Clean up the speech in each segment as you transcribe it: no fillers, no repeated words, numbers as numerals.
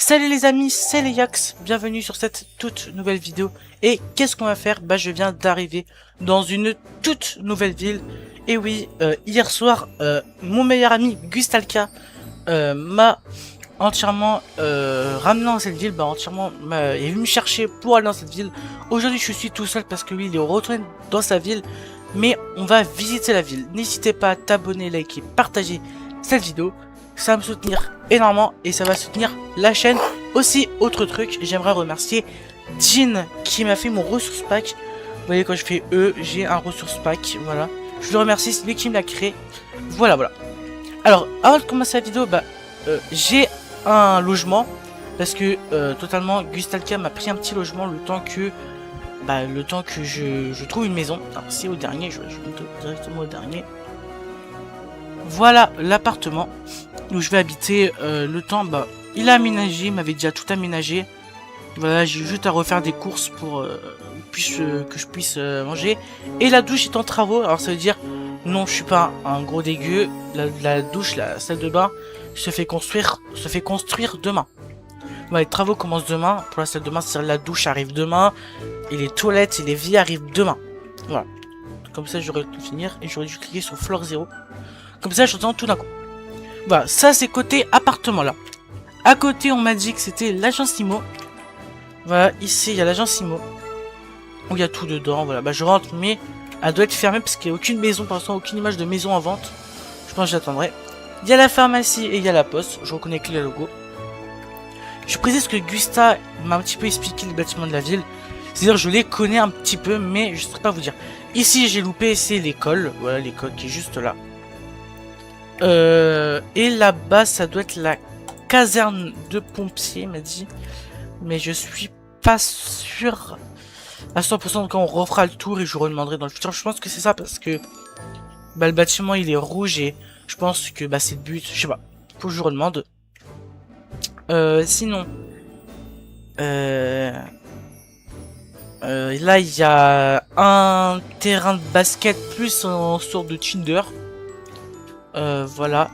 Salut les amis, c'est les Yax, bienvenue sur cette toute nouvelle vidéo. Et qu'est-ce qu'on va faire? Bah je viens d'arriver dans une toute nouvelle ville. Et oui, hier soir, mon meilleur ami Gustalka m'a entièrement ramené dans cette ville. Bah entièrement, il est venu me chercher pour aller dans cette ville. Aujourd'hui je suis tout seul parce que lui il est retourné dans sa ville. Mais on va visiter la ville. N'hésitez pas à t'abonner, liker, partager cette vidéo. Ça va me soutenir énormément et ça va soutenir la chaîne. Aussi, autre truc, j'aimerais remercier Jean qui m'a fait mon ressource pack. Vous voyez, quand je fais E, j'ai un ressource pack, voilà. Je le remercie, c'est lui qui me l'a créé. Voilà, voilà. Alors, avant de commencer la vidéo, bah, j'ai un logement. Parce que, totalement, Gustalka m'a pris un petit logement le temps que... Bah, le temps que je trouve une maison. Alors, c'est au dernier, je vais directement au dernier. Voilà l'appartement où je vais habiter le temps. Bah, il a aménagé, il m'avait déjà tout aménagé. Voilà, j'ai juste à refaire des courses pour que je puisse manger. Et la douche est en travaux. Alors ça veut dire, non, je suis pas un gros dégueu. La douche, la salle de bain, se fait construire demain. Voilà, les travaux commencent demain. Pour la salle de bain, c'est-à-dire la douche arrive demain. Et les toilettes et les vies arrivent demain. Voilà. Comme ça, j'aurais pu finir. Et j'aurais dû cliquer sur floor 0. Comme ça, je tout d'un coup. Voilà, ça c'est côté appartement là. À côté, on m'a dit que c'était l'agence IMO. Voilà, ici il y a l'agence IMO. Où il y a tout dedans. Voilà, bah je rentre, mais elle doit être fermée parce qu'il n'y a aucune maison, pour l'instant, aucune image de maison en vente. Je pense que j'attendrai. Il y a la pharmacie et il y a la poste. Je reconnais que les logos. Je précise que Gusta m'a un petit peu expliqué les bâtiments de la ville. C'est-à-dire, je les connais un petit peu, mais je ne saurais pas vous dire. Ici, j'ai loupé, c'est l'école. Voilà, l'école qui est juste là. Et là-bas, ça doit être la caserne de pompiers, m'a dit. Mais je suis pas sûr à 100% quand on refera le tour et je vous demanderai dans le futur. Je pense que c'est ça parce que bah, le bâtiment il est rouge et je pense que bah, c'est le but. Je sais pas. Faut que je vous redemande. Sinon. Là, il y a un terrain de basket plus en sorte de Tinder. Voilà,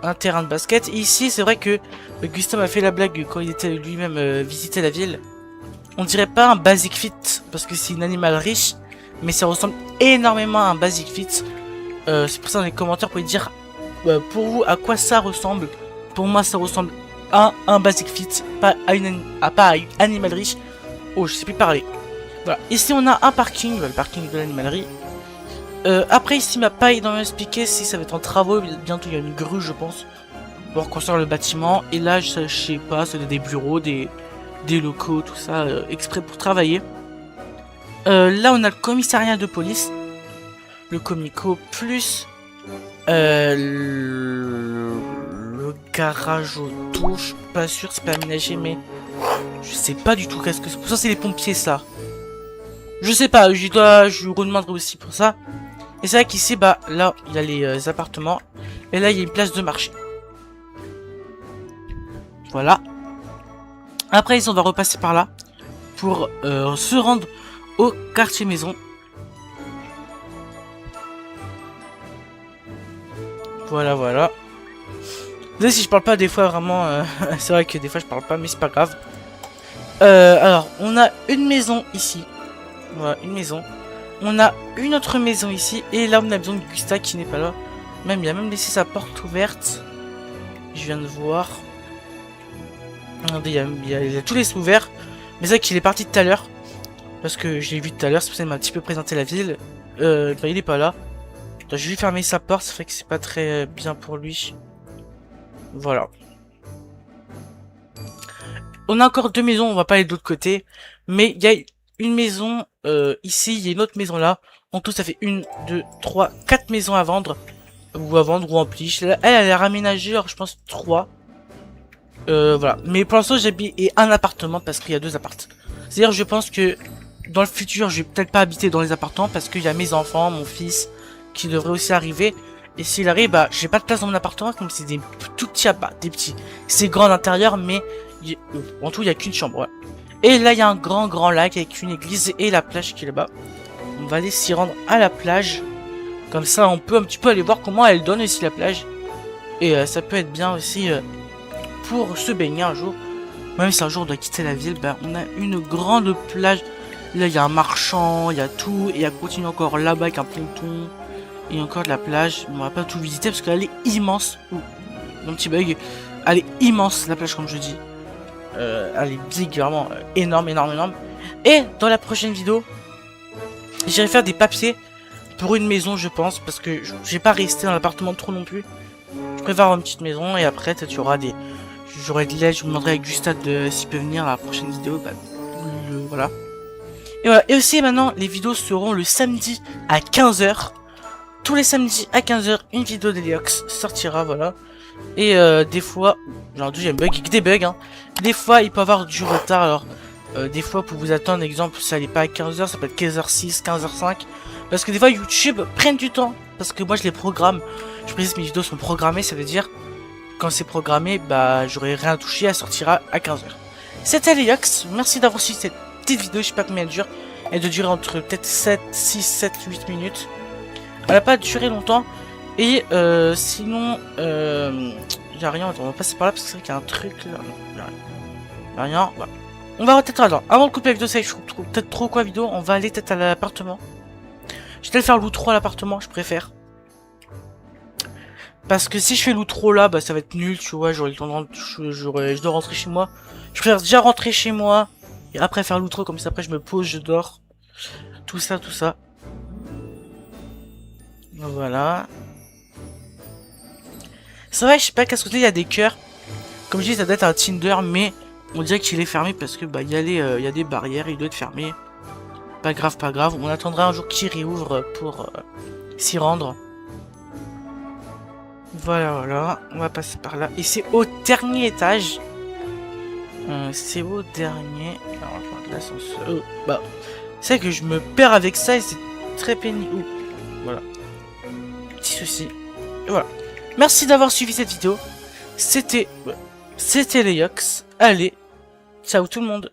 un terrain de basket. Et ici, c'est vrai que Gustave a fait la blague quand il était lui-même visiter la ville. On dirait pas un Basic Fit parce que c'est une animal riche, mais ça ressemble énormément à un Basic Fit. C'est pour ça dans les commentaires, vous pouvez dire pour vous à quoi ça ressemble. Pour moi, ça ressemble à un Basic Fit, pas à une animal riche. Oh, je sais plus parler. Voilà, ici on a un parking, le parking de l'animalerie. Après ici m'a pas expliqué si ça va être en travaux, bientôt il y a une grue je pense pour construire le bâtiment et là je sais pas, c'est des bureaux, des locaux, tout ça exprès pour travailler. Là on a le commissariat de police, le comico plus le garage auto, je suis pas sûr, c'est pas aménagé mais je sais pas du tout qu'est-ce que c'est. Pour ça c'est les pompiers ça. Je sais pas, je vous redemanderai aussi pour ça. Et c'est vrai qu'ici, bah, là, il y a les appartements. Et là, il y a une place de marché. Voilà. Après, ici, on va repasser par là. Pour se rendre au quartier maison. Voilà, voilà. Désolé si je parle pas des fois, vraiment. C'est vrai que des fois, je parle pas, mais c'est pas grave. Alors, on a une maison ici. Voilà, une maison. On a une autre maison ici. Et là, on a besoin de Gusta qui n'est pas là. Même, il a même laissé sa porte ouverte. Je viens de voir. Regardez, il y a tous les ouverts. Mais c'est vrai qu'il est parti tout à l'heure. Parce que je l'ai vu tout à l'heure. C'est pour ça qu'il m'a un petit peu présenté la ville. Bah, il est pas là. Donc, je vais lui fermer sa porte. C'est vrai que c'est pas très bien pour lui. Voilà. On a encore deux maisons. On va pas aller de l'autre côté. Mais il y a une maison ici, il y a une autre maison là. En tout, ça fait 1, 2, 3, 4 maisons à vendre. Ou en pliche. Elle a l'air aménagée, alors je pense 3. Voilà. Mais pour l'instant, j'habite un appartement parce qu'il y a 2 appartements. C'est-à-dire, je pense que dans le futur, je vais peut-être pas habiter dans les appartements parce qu'il y a mes enfants, mon fils, qui devraient aussi arriver. Et s'il arrive, bah, j'ai pas de place dans mon appartement comme c'est des tout petits, bah, des petits. C'est grand à l'intérieur, mais en tout, il y a qu'une chambre. Ouais. Et là, il y a un grand lac avec une église et la plage qui est là-bas. On va aller s'y rendre à la plage. Comme ça, on peut un petit peu aller voir comment elle donne ici la plage. Et ça peut être bien aussi pour se baigner un jour. Même si un jour on doit quitter la ville, ben, on a une grande plage. Là, il y a un marchand, il y a tout. Et il y a continue encore là-bas avec un ponton. Et encore de la plage. On va pas tout visiter parce qu'elle est immense. Ouh, mon petit bug. Elle est immense, la plage, comme je dis. Elle est big, vraiment énorme, énorme, énorme. Et dans la prochaine vidéo, j'irai faire des papiers pour une maison, je pense. Parce que j'ai pas resté dans l'appartement trop non plus. Je préfère avoir une petite maison. Et après, tu auras des... J'aurai de l'aide, je vous demanderai avec Gustave s'il peut venir à la prochaine vidéo. Bah, voilà. Et voilà. Et aussi maintenant, les vidéos seront le samedi à 15 h. Tous les samedis à 15 h, une vidéo d'Heliox sortira, voilà. Et des fois, aujourd'hui j'ai un bug, des bugs, hein. Des fois, il peut y avoir du retard. Alors, des fois, pour vous attendre, exemple, ça n'est pas à 15 h, ça peut être 15h06, 15h05. Parce que des fois, YouTube prenne du temps. Parce que moi, je les programme. Je précise que mes vidéos sont programmées, ça veut dire... Quand c'est programmé, bah j'aurai rien touché, elle sortira à 15 h. C'était Heliox, merci d'avoir suivi cette petite vidéo, je sais pas combien elle dure. Elle doit durer entre peut-être 7, 6, 7, 8 minutes. Elle a pas duré longtemps. Et sinon, y'a rien, attends, on va passer par là parce que c'est vrai qu'il y a un truc là. Y'a rien, bah. On va peut-être alors, avant de couper la vidéo, ça je trouve peut-être trop quoi vidéo, on va aller peut-être à l'appartement. Je vais peut-être faire l'outro à l'appartement, je préfère. Parce que si je fais l'outro là, bah ça va être nul, tu vois, j'aurai le temps de je dois rentrer chez moi. Je préfère déjà rentrer chez moi, et après faire l'outro, comme ça après je me pose, je dors. Tout ça, tout ça. Voilà. C'est vrai, je sais pas qu'à ce côté il y a des cœurs. Comme je dis, ça doit être un Tinder, mais on dirait qu'il est fermé parce que bah il y a des barrières, il doit être fermé. Pas grave, pas grave. On attendra un jour qu'il réouvre pour s'y rendre. Voilà, voilà, on va passer par là. Et c'est au dernier étage. C'est au dernier. Alors, je vois l'ascenseur. Bah, c'est que je me perds avec ça et c'est très pénible. Voilà. Petit souci. Et voilà. Merci d'avoir suivi cette vidéo. C'était Heliox. Allez, ciao tout le monde.